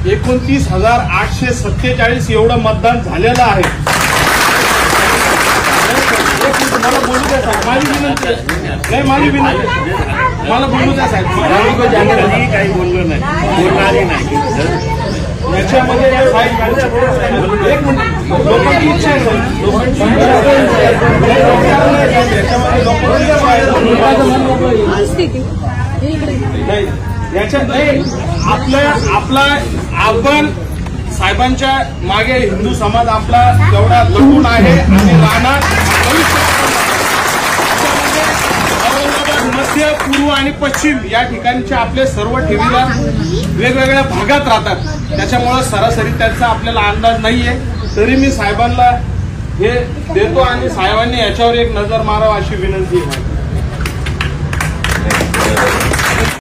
29,847 एवढं मतदान झालेलं आहे। मला बोलू द्या साहेब, माझी विनंती नाही, माझी विनंती मला बोलू द्या साहेब, काही बोललो नाही, बोलणारही नाही याच्यामध्ये। एक मिनिट, लोकांची इच्छा आहे, नाही याच्यात नाही आपण साहेबांच्या मागे हिंदू समाज आपला तेवढा लढून आहे आणि राहणार। औरंगाबाद मध्य, पूर्व आणि पश्चिम या ठिकाणचे आपले सर्व ठेवीदार वेगवेगळ्या भागात राहतात, त्याच्यामुळे सरासरी त्यांचा आपल्याला अंदाज नाहीये। तरी मी साहेबांना हे देतो आणि साहेबांनी याच्यावर एक नजर मारावं अशी विनंती आहे।